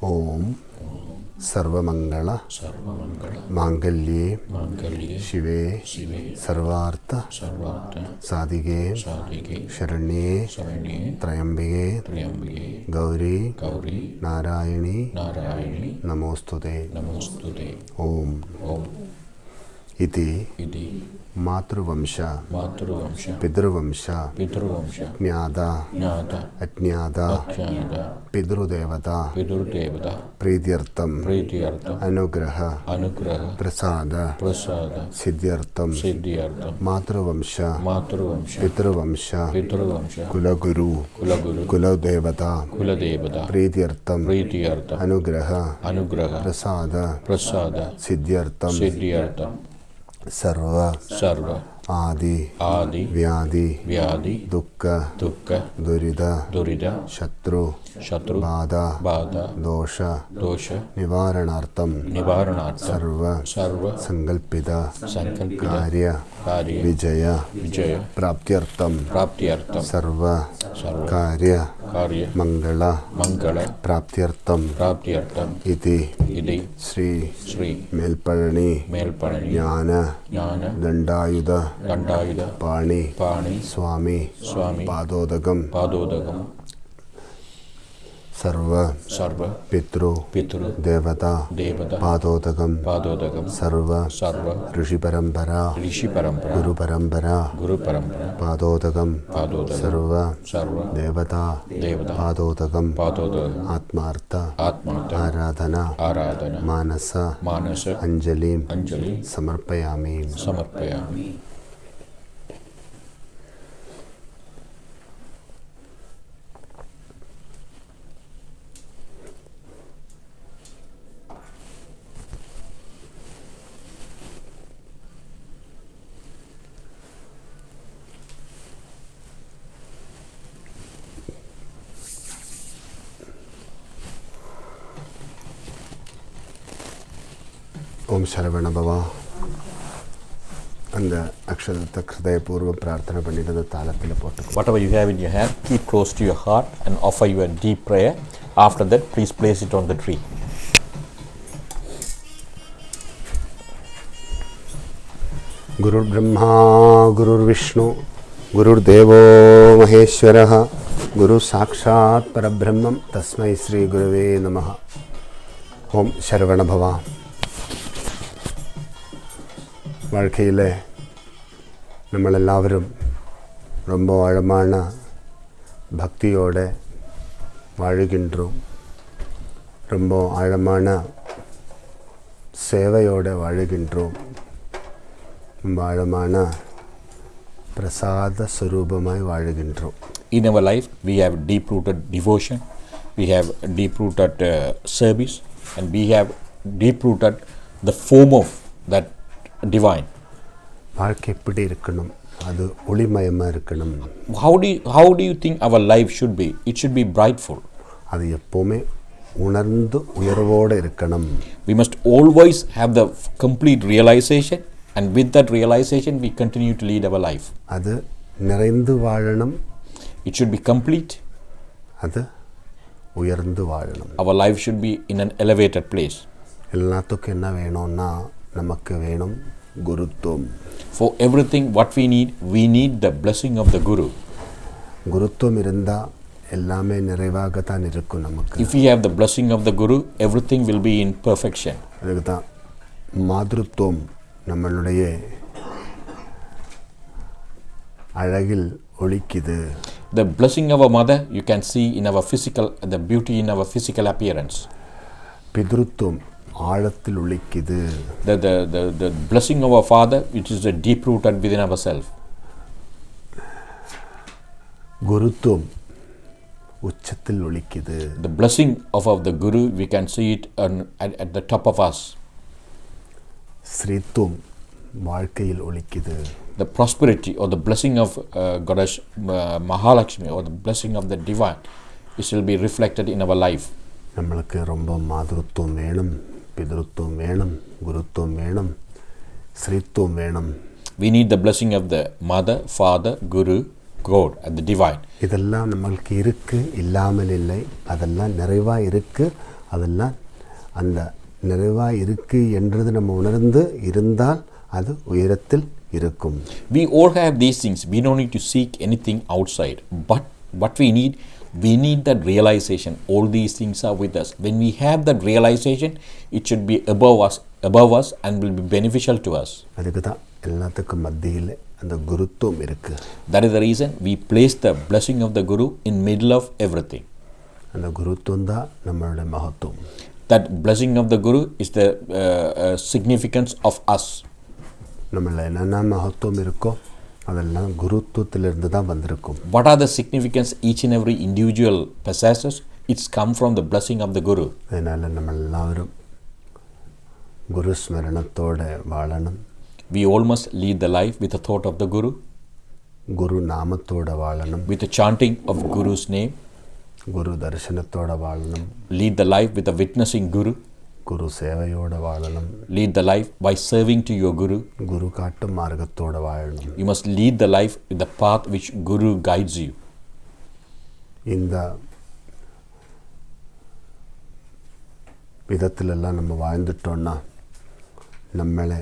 ओम सर्वमंगल मांगल्ये शिवे सर्वार्थ साधिके शरण्ये त्र्यंबके गौरी नारायणी नमोस्तुते ओम इति मातृवंश पितृवंश ज्ञाता अज्ञाता पितृदेवता प्रीत्यर्थम अनुग्रह प्रसाद सिद्ध्यर्थम मातृवंश पितृवंश कुलगुरु कुलदेवता प्रीत्यर्थम अनुग्रह प्रसाद सिद्ध्यर्थम सर्व आदि व्याधि दुख दुरित शत्रु बाधा दोष निवारणार्थम सर्व संकल्पित कार्य विजय प्राप्त्यर्थम सर्व कार्य मंगल प्राप्त्यर्थम इति श्री मेल्पळनि ज्ञान दंडायुध पाणि स्वामी पादोदकम सर्व पितृ देवता पादोदकम सर्व ऋषि परंपरा गुरु परंपरा पादोदकम सर्व देवता पादोदकम आत्मार्थ आराधना मानस अंजलि समर्पयामि ओम शरवण भवा அந்த அக்ஷரத்தை ஹிருதயபூர்வ பிரார்த்தனை பண்ணிட்டு அந்த தாளத்தில் போட்டு whatever you have in your hand, keep close to your heart and offer your deep prayer. After that, please place it on the tree. गुरुर् Brahma गुरुर्विष्णु गुरुर्देवो महेश्वरः गुरु साक्षात् परब्रह्मं तस्मै श्री गुरवे नमः. ओम शरवण भवा. வாழ்க்கையில் നമ്മളെല്ലാവരും ரொம்ப ஆழமான பக்தியோடு வாழுகின்றோம். ரொம்ப ஆழமான சேவையோடு வாழுகின்றோம். ரொம்ப ஆழமான பிரசாத ஸ்வரூபமாய் வாழுகின்றோம். In our life, we have deep-rooted devotion, we have deep-rooted service, and we have deep-rooted the form of that divine. வாழ்க்கை எப்படி இருக்கணும்? அது ஒளிமயமாக இருக்கணும். How do you think our life should be? It should be brightful. அது எப்போவுமே உணர்ந்து உயர்வோடு இருக்கணும். We must always have the complete realization, and with that realization we continue to lead our life. அது நிறைந்து வாழணும். It should be complete. அது உயர்ந்து வாழணும். Our life should be in an elevated place. எல்லாத்துக்கும் என்ன வேணும்னா நமக்கு வேணும் குருத்துவம். For everything what we need the blessing of the Guru. குருத்துவம் இருந்தால் எல்லாமே நிறைவாக தான் இருக்கும் நமக்கு. If we have the blessing of the Guru, everything will be in perfection. அதுக்கு தான் மாதృத்துவம் நம்மளுடைய அழகில் ஒளிக்குது. The blessing of our mother you can see in our physical, the beauty in our physical appearance. பித்ருத்துவம் ஆழத்தில் ஒளிக்குது. The blessing of our father, which is deep rooted within ourselves. குருத்துவம் உச்சத்தில் ஒளிக்குது. The blessing of the Guru, we can see it at the top of us. ஸ்ரீத்துவம் வாழ்க்கையில் ஒளிக்குது. The prosperity or the blessing of Goddess Mahalakshmi or the blessing of the divine, it will be reflected in our life. நம்மளுக்கு ரொம்ப மாதృத்துவம் வேணும், பிதృத்துவம் வேணும், குருத்துவம் வேணும், ஸ்ரீத்துவம் வேணும். We need the blessing of the mother, father, guru, God and the divine. இதெல்லாம் நம்மளுக்கு இருக்கு, இல்லாமல் இல்லை. அதெல்லாம் நிறைவாக இருக்கு, அதெல்லாம் அந்த நிறைவாக இருக்கு என்றது நம்ம உணர்ந்து இருந்தால் அது உயரத்தில் இருக்கும். We all have these things. We don't need to seek anything outside. But what we need that realization. All these things are with us. When we have that realization, it should be above us and will be beneficial to us. அதுக்கு தான் எல்லாத்துக்கும் மத்தியில் அந்த குருத்துவம் இருக்கு. That is the reason we place the blessing of the Guru in middle of everything. அந்த குருத்துவம் தான் நம்மளுடைய மகத்துவம். That blessing of the Guru is the significance of us. நம்மள என்னென்ன மகத்துவம் இருக்கோ அதெல்லாம் குருத்துவத்திலிருந்து தான் வந்திருக்கும். What are the significance each and every individual possesses? It's come from the blessing of the Guru. அதனால் நம்ம எல்லாரும் குரு ஸ்மரணத்தோட வாழணும். We all must lead the life with the thought of the Guru. குரு நாமத்தோட வாழணும். With the chanting of Guru's name. குரு தரிசனத்தோட வாழணும். Lead the life with the witnessing Guru. குரு சேவையோட வாழணும். Lead the life by serving to your Guru. குரு காட்டும் மார்க்கத்தோட வாழணும். You must lead the life with the path which Guru guides you. இந்த விதத்திலெல்லாம் நம்ம வாழ்ந்துட்டோன்னா நம்மளை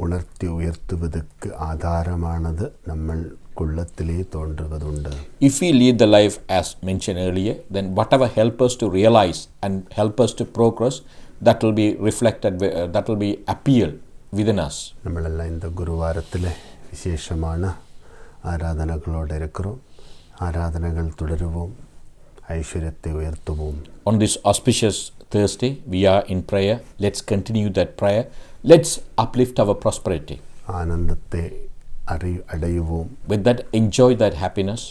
உணர்த்தி உயர்த்துவதற்கு ஆதாரமானது நம்ம குள்ளத்திலே தோன்றுவதுண்டு. If we lead the life as mentioned earlier, then whatever help us to realize and help us to progress, that will be reflected, that will be appeal within us. நம்மளெல்லாம் இந்த குருவாரத்தில் விசேஷமான ஆராதனைகளோடு இருக்கிறோம். ஆராதனைகள் தொடருவோம், ஐஸ்வர்யத்தை உயர்த்துவோம். On this auspicious Thursday, we are in prayer. Let's continue that prayer. Let's uplift our prosperity. ஆனந்தத்தை அடையுவோம். With that, enjoy that happiness.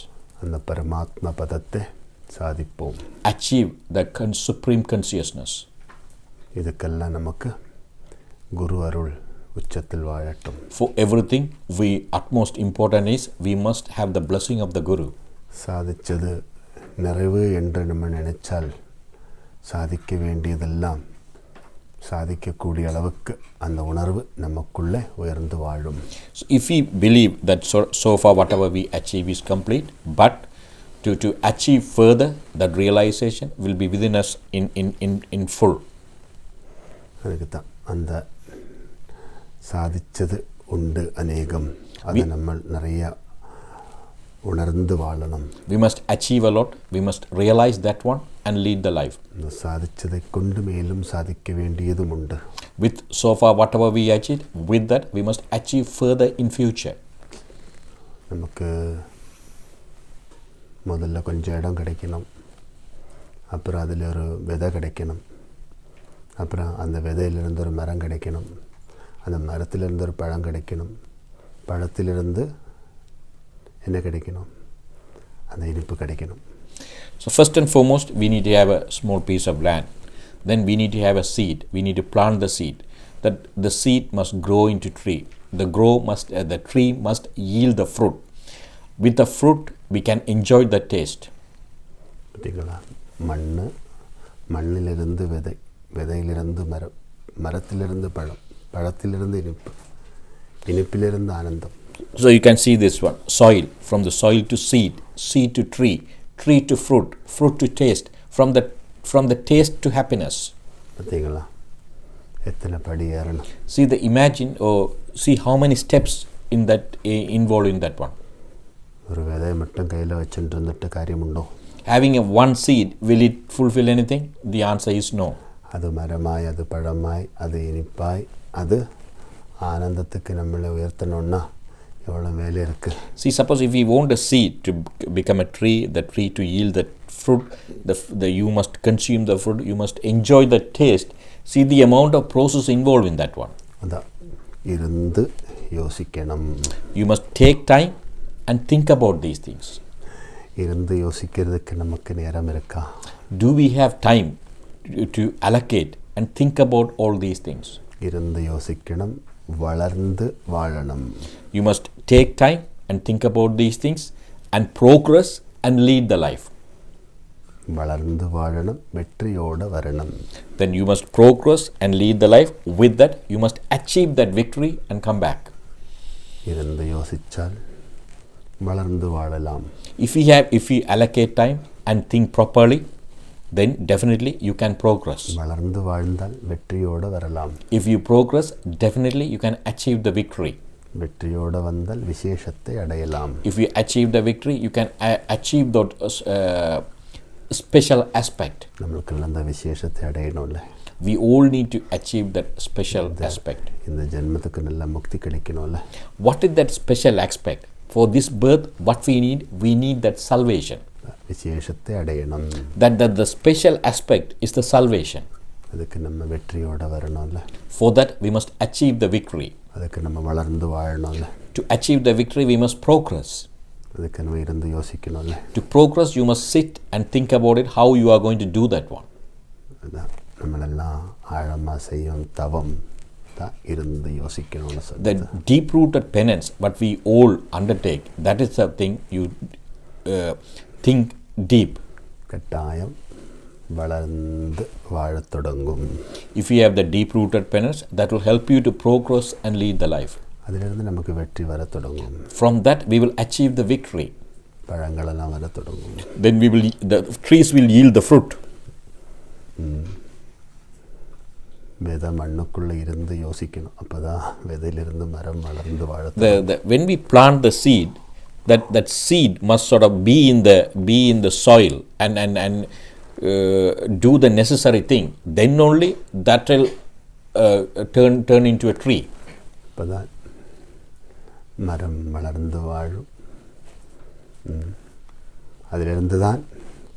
அந்த பரமாத்ம பதத்தை சாதிப்போம். Achieve the supreme consciousness. இதுக்கெல்லாம் நமக்கு குரு அருள் உச்சத்தில் வாழட்டும். For everything, utmost important is we must have the blessing of the Guru. சாதிச்சது நிறைவு என்று நம்ம நினைச்சால் சாதிக்க வேண்டியதெல்லாம் சாதிக்கக்கூடிய அளவுக்கு அந்த உணர்வு நமக்குள்ளே உயர்ந்து வாழும். So if we believe that so far whatever we achieve is complete, but to achieve further, that realization will be within us in full. அதுக்கு தான் அந்த சாதிச்சது உண்டு அநேகம், அதை நம்ம நிறைய உணர்ந்து வாழணும். We must achieve a lot. We must realize that one and lead the life. இந்த சாதிச்சதை கொண்டு மேலும் சாதிக்க வேண்டியதும் உண்டு. With so far whatever we achieved, with that we must achieve further in future. நமக்கு முதல்ல கொஞ்சம் இடம் கிடைக்கணும், அப்புறம் அதில் ஒரு விதை கிடைக்கணும், அப்புறம் அந்த விதையிலிருந்து ஒரு மரம் கிடைக்கணும், அந்த மரத்திலிருந்து ஒரு பழம் கிடைக்கணும், பழத்திலிருந்து என்ன கிடைக்கணும், அந்த இனிப்பு கிடைக்கணும். So first and foremost, we need to have a small piece of land. Then we need to have a seed. We need to plant the seed. That the seed must grow into tree. The tree must yield the fruit. With the fruit, we can enjoy the taste. பார்த்தீங்களா, மண்ணிலிருந்து விதை, விதையிலிருந்து மரம், மரத்திலிருந்து பழம், பழத்திலிருந்து இனிப்பு, இனிப்பிலிருந்து ஆனந்தம். So you can see this one, soil, from the soil to seed, seed to tree, tree to fruit, fruit to taste, from the taste to happiness. பார்த்தீங்களா, எத்தனை படி ஏறணும். See how many steps in that involved in that one. ஒரு விதையை மட்டும் கையில் வச்சுட்டு இருந்துட்டு காரியம் உண்டோ? Having one seed, will it fulfill anything? The answer is no. அது மரமாய், அது பழமாய், அது இனிப்பாய், அது ஆனந்தத்துக்கு நம்மளை உயர்த்தணும்னா எவ்வளோ வேலை இருக்குது. See, suppose if we want a seed to become a tree, the tree to yield the fruit, you must consume the fruit, you must enjoy the taste. See the amount of process involved in that one. அதான் இருந்து யோசிக்கணும். You must take time and think about these things. இருந்து யோசிக்கிறதுக்கு நமக்கு நேரம் இருக்கா? Do we have time to allocate and think about all these things? இருந்து யோசிக்கணும், வளர்ந்து வாழணும். You must take time and think about these things and progress and lead the life. வளர்ந்து வாழணும், வெற்றியோட வரணும். Then you must progress and lead the life. With that, you must achieve that victory and come back. இருந்து யோசிச்சால் வளர்ந்து வாழலாம். If we allocate time and think properly, then definitely you can progress. வளர்ந்து வாழ்ந்தால் வெற்றியோடு வரலாம். If you progress, definitely you can achieve the victory. வெற்றியோடு வந்தால் விசேஷத்தை அடையலாம். If you achieve the victory, you can achieve that special aspect. நம்மளுக்கெல்லாம் அந்த விசேஷத்தை அடையணும்ல. We all need to achieve that special aspect. இந்த ஜென்மத்துக்கு நல்ல முக்தி கிடைக்கணும்ல. What is that special aspect? For this birth, what we need that salvation. விசேஷத்தை அடையணும். That the special aspect is the salvation. அதுக்கு நம்ம வெற்றியோடு வரணும்ல. For that, we must achieve the victory. அதுக்கு நம்ம வளர்ந்து வாழணும்ல. To achieve the victory, we must progress. அதுக்கு நம்ம இருந்து யோசிக்கணும்ல. To progress, you must sit and think about it, how you are going to do that one. அதான் நம்மளெல்லாம் ஆழமாக செய்யும் தவம் தான் இருந்து யோசிக்கணும்னு சொல்லி. The deep-rooted penance, what we all undertake, that is the thing you think deep. கட்டாயம் வளர்ந்து வாழத் தொடங்கும். If you have the deep-rooted penance, that will help you to progress and lead the life. அதிலிருந்து நமக்கு வெற்றி வரத் தொடங்கும். From that, we will achieve the victory. பழங்களெல்லாம் வரத் தொடங்கும். Then the trees will yield the fruit. விதை மண்ணுக்குள்ளே இருந்து யோசிக்கணும். அப்போ தான் விதையிலிருந்து மரம் வளர்ந்து வாழ. When we plant the seed, that seed must sort of be in the soil and do the necessary thing. Then only that will turn into a tree. அப்போ தான் மரம் வளர்ந்து வாழும். அதிலிருந்து தான்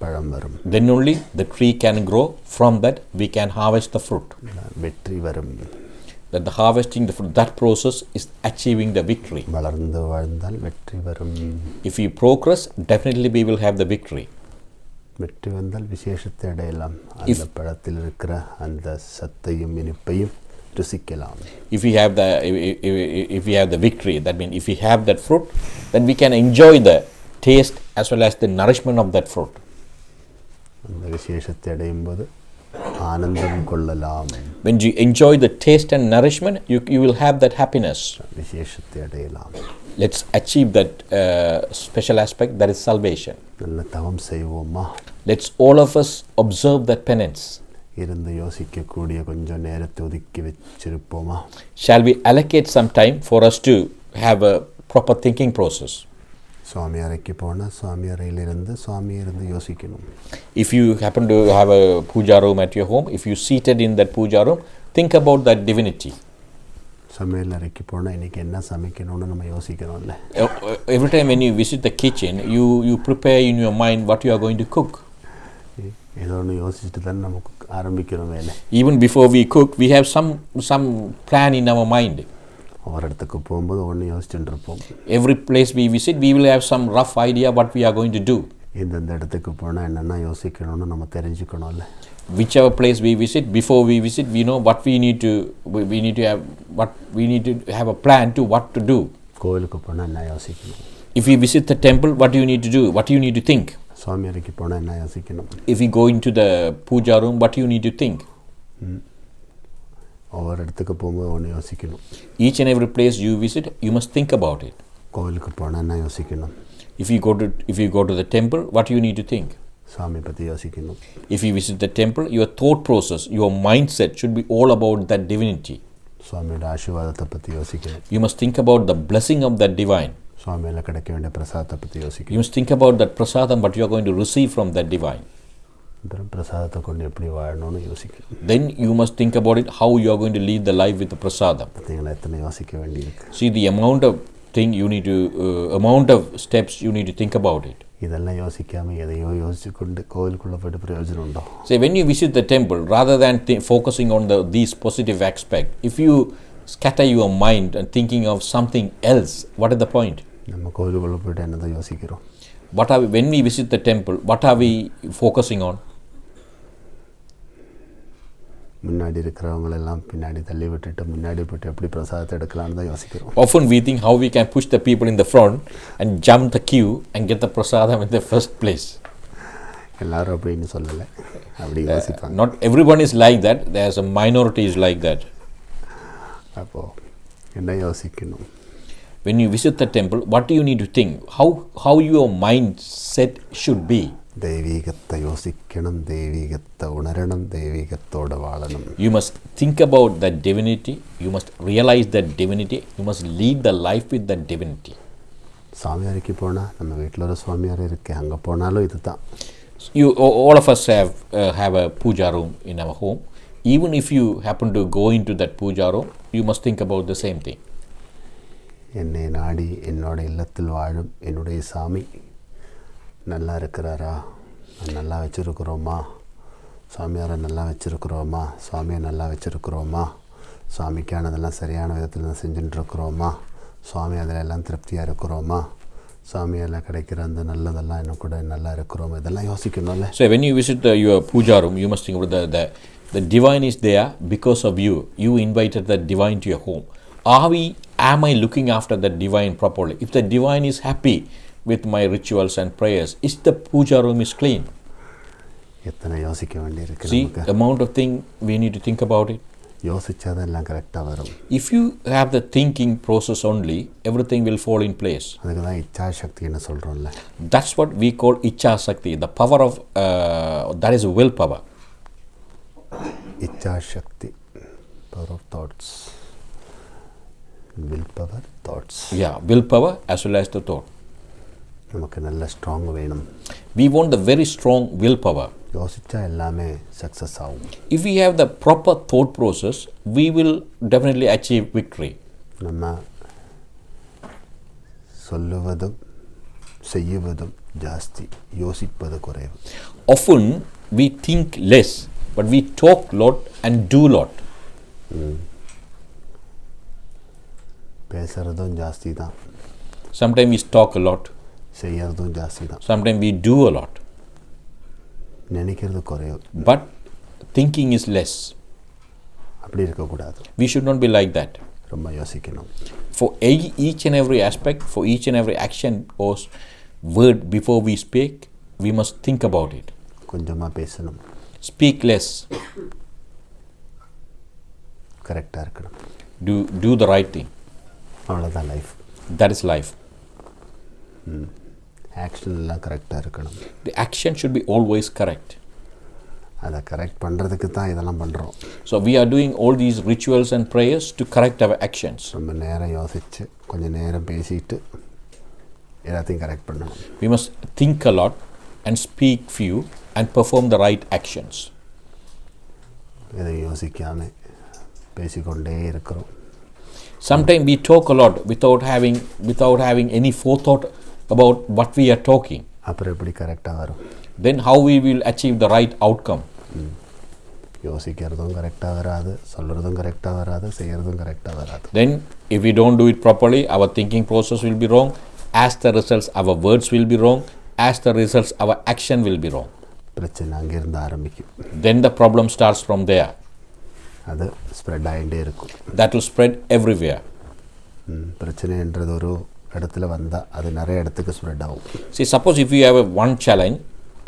பழம் வரும். Then only the tree can grow. From that we can harvest the fruit. வெற்றி வரும். That the harvesting the fruit, that process is achieving the victory. வளர்ந்து வாழ்ந்தால் வெற்றி வரும். If we progress, definitely we will have the victory. வெற்றி வந்தால் விசேஷத்தை அடையலாம். அந்த பழத்தில் இருக்கிற அந்த சத்தையும் இனிப்பையும் ருசிக்கலாம். If we have the victory, that means if we have that fruit, then we can enjoy the taste as well as the nourishment of that fruit. அந்த விசேஷத்தை அடையும் போது ஆனந்தம் கொள்ளலாம். When you enjoy the taste and nourishment, you will have that happiness. விசேஷத்தை அடையலாம். Let's achieve that special aspect, that is salvation. நல்ல தவம் செய்வோமா? Let's all of us observe that penance. இருந்து யோசிக்கக்கூடிய கொஞ்சம் நேரத்தை ஒதுக்கி வச்சிருப்போமா? Shall we allocate some time for us to have a proper thinking process? சுவாமி அறைக்கு போனால் சுவாமி அறையிலிருந்து சுவாமி இருந்து யோசிக்கணும். If you happen to have a puja room at your home, if you seated in that puja room, think about that divinity. சமையல் அறைக்கு போனால் இன்றைக்கி என்ன சமைக்கணும்னு நம்ம யோசிக்கிறோம்ல. Every time when you visit the kitchen, you prepare in your mind what you are going to cook. ஏதோ ஒன்று யோசிச்சுட்டு தான் நமக்கு ஆரம்பிக்கிறோம் வேலை. Even before we cook, we have some plan in our mind. ஒவ்வொரு இடத்துக்கு போகும்போது ஒன்று யோசிச்சுட்டு இருப்போம். Every place we visit, we will have some rough idea what we are going to do. இந்த இடத்துக்கு போனால் என்னென்ன யோசிக்கணும்னு நம்ம தெரிஞ்சுக்கணும்ல. Whichever place we visit, before we visit, we know what we need to have a plan to what to do. கோவிலுக்கு போனால் என்ன யோசிக்கணும்? If we visit the temple, what do you need to do? What do you need to think? சுவாமி அறைக்கு போனால் என்ன யோசிக்கணும்? If we go into the puja room, what do you need to think? ஒவ்வொரு இடத்துக்கு போகும்போது ஒன்று யோசிக்கணும். Each and every place you visit, you must think about it. கோவிலுக்கு போனால் என்ன யோசிக்கணும்? If you go to the temple, what do you need to think? சுவாமி பற்றி யோசிக்கணும். If you visit the temple, your thought process, your mindset should be all about that divinity. சுவாமியோட ஆசீர்வாதத்தை பற்றி யோசிக்கணும். You must think about the blessing of that divine. சுவாமியில் கிடைக்க வேண்டிய பிரசாதத்தை பற்றி யோசிக்கணும். You must think about that prasadam, what you are going to receive from that divine. அப்புறம் பிரசாதத்தை கொண்டு எப்படி வாழணும்னு யோசிக்கணும். Then you must think about it, how you are going to lead the life with the prasadam. பார்த்தீங்களா எத்தனை யோசிக்க வேண்டியிருக்கு. See the amount of steps you need to think about it. இதெல்லாம் யோசிக்காமல் எதையோ யோசிச்சு கொண்டு கோவிலுக்குள்ளே போய்ட்டு பிரயோஜனம் உண்டோ? So when you visit the temple, rather than focusing on these positive aspects, if you scatter your mind and thinking of something else, what is the point? நம்ம கோவிலுக்குள்ளே போய்ட்டு என்னதான் யோசிக்கிறோம்? When we visit the temple, what are we focusing on? முன்னாடி இருக்கிறவங்களெல்லாம் பின்னாடி தள்ளி விட்டுட்டு முன்னாடி போய்ட்டு எப்படி பிரசாதத்தை எடுக்கலான்னு தான் யோசிக்கிறோம். Often we think how we can push the people in the front and jump the queue and get the prasadam in the first place. எல்லாரும் அப்படின்னு சொல்லலை, அப்படி யோசிப்பாங்க. Not everyone is like that. There's a minority is like that. அப்போது என்ன யோசிக்கணும்? When you visit the temple, what do you need to think? How your mindset should be? ദൈവീകത്തെ യോസിക്കണം, ദൈവീകത്തെ ഉണരണം, ദൈവീകത്തോടെ വാഴണം. You must think about that divinity. You must realize that divinity. You must lead the life with that divinity. சுவாமியாருக்கு போனால் நம்ம வீட்டில் ஒரு சுவாமியார் இருக்கு, அங்கே போனாலும் இது தான். All of us have a puja room in our home. Even if you happen to go into that puja room, you must think about the same thing. என்னை நாடி என்னோட இல்லத்தில் வாழும் என்னுடைய சாமி நல்லா இருக்கிறாரா, நல்லா வச்சுருக்குறோமா, சுவாமியாரை நல்லா வச்சுருக்குறோமா, சுவாமியை நல்லா வச்சுருக்குறோமா, சுவாமிக்கானதெல்லாம் சரியான விதத்தில் தான் செஞ்சுட்டுருக்குறோமா, சுவாமி அதிலெல்லாம் திருப்தியாக இருக்கிறோமா, சுவாமியெல்லாம் கிடைக்கிற அந்த நல்லதெல்லாம் இன்னும் கூட நல்லா இருக்கிறோமா, இதெல்லாம் யோசிக்கணும்ல. So when you visit your puja room, you must think about the divine is there because of you. You invited the divine to your home. Am I looking after the divine properly? If the divine is happy with my rituals and prayers, is the puja room is clean? எத்தனை யோசிக்க வேண்டியிருக்கு. See, the amount of thing we need to think about it. யோசிச்சாதான் எல்லாம் கரெக்டாக வரும். If you have the thinking process only, everything will fall in place. அதுக்கு தான் இச்சா சக்தின்னு சொல்கிறோம்ல. That's what we call icha shakti, the power of that is willpower. இச்சா சக்தி, power of thoughts, willpower, thoughts. Yeah, willpower as well as the thought. நமக்கு நல்ல strong வேணும். We want the very strong willpower. யோசிச்சா எல்லாமே success ஆகும். If we have the proper thought process, we will definitely achieve victory. நம்ம சொல்லுவதும் செய்யுவதும் ஜாஸ்தி, யோசிப்பது குறைவு. Often we think less, but we talk lot and do lot. பேசுறதும் ஜாஸ்தி தான். Sometimes we talk a lot. செய்யறதும் ஜாஸ்தி தான். Sometimes we do a lot. நினைக்கிறது குறைவு. But thinking is less. அப்படி இருக்கக்கூடாது. We should not be like that. ரொம்ப யோசிக்கணும். For each and every aspect, for each and every action or word before we speak, we must think about it. கொஞ்சமாக பேசணும். Speak less. கரெக்டாக இருக்கணும். Do the right thing. அவ்வளோதான் life. That is life. Action எல்லாம் கரெக்டாக இருக்கணும். The action should be always correct. அதை correct பண்ணுறதுக்கு தான் இதெல்லாம் பண்ணுறோம். So we are doing all these rituals and prayers to correct our actions. ரொம்ப நேரம் யோசித்து கொஞ்சம் நேரம் பேசிட்டு எல்லாத்தையும் கரெக்ட் பண்ணணும். We must think a lot and speak few and perform the right actions. இதை யோசிக்காமல் பேசிக்கொண்டே இருக்கிறோம். Sometimes we talk a lot without having any forethought about what we are talking. அப்புறம் எப்படி கரெக்டாக வரும்? Then how we will achieve the right outcome? யோசிக்கிறதும் கரெக்டாக வராது, சொல்கிறதும் கரெக்டாக வராது, செய்கிறதும் கரெக்டாக வராது. Then if we don't do it properly, our thinking process will be wrong. As the results, our words will be wrong. As the results, our action will be wrong. பிரச்சனை அங்கேருந்து ஆரம்பிக்கும். Then the problem starts from there. அது spread ஆகிட்டே இருக்கும். That will spread everywhere. பிரச்சனைன்றது ஒரு இடத்துல வந்தால் அது நிறைய இடத்துக்கு ஸ்ப்ரெட் ஆகும். See, suppose if you have one challenge,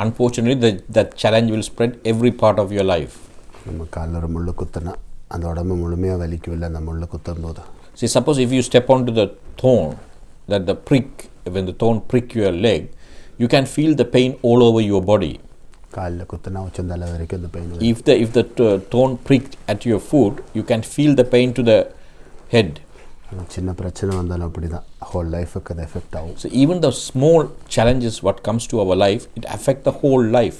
unfortunately that challenge will spread every part of your life. நம்ம காலில் ஒரு முள்ளு குத்துனா அந்த உடம்பு முழுமையாக வலிக்கும்ல அந்த முள்ளு குத்தும் போது. See, suppose if you step onto the thorn, when the thorn prick your leg, you can feel the pain all over your body. காலில் குத்துனா உச்சந்தலை வரைக்கும் அந்த pain. If the thorn pricked at your foot, you can feel the pain to the head. சின்ன பிரச்சனை வந்தாலும் அப்படி தான், ஹோல் லைஃபுக்கு அது எஃபெக்ட் ஆகும். So even the small challenges what comes to our life, it affect the whole life.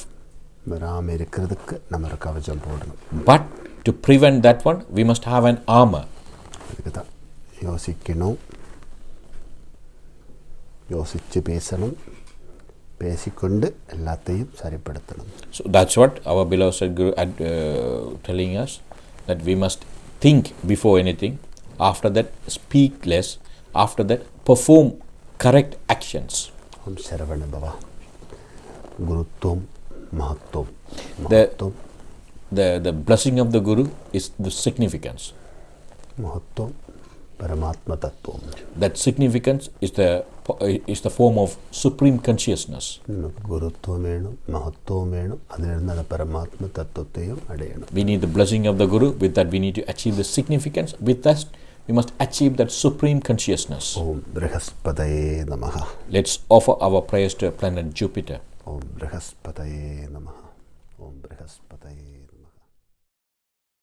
வராமல் இருக்கிறதுக்கு நம்ம ஒரு கவச்சம் போடணும். But to prevent that one, we must have an armor. அதுக்கு தான் யோசிக்கணும், யோசித்து பேசணும், பேசிக்கொண்டு எல்லாத்தையும் சரிப்படுத்தணும். So that's what our beloved Sadhguru telling us, that we must think before anything. After that, speak less. After that, perform correct actions. Om Sharavana Baba. Gurutvam Mahatvam. The blessing of the Guru is the significance. Mahatvam Paramatma Tattvam. That significance is the form of supreme consciousness. Gurutvam வேணும், மகத்துவம் வேணும், அதிலிருந்து அந்த பரமாத்ம தத்துவத்தையும் அடையணும். We need the blessing of the Guru. With that, we need to achieve the significance. With that, we must achieve that supreme consciousness. Om Brihaspadaye Namaha. Let's offer our prayers to planet Jupiter. Om Brihaspataye Namaha. Om Brihaspataye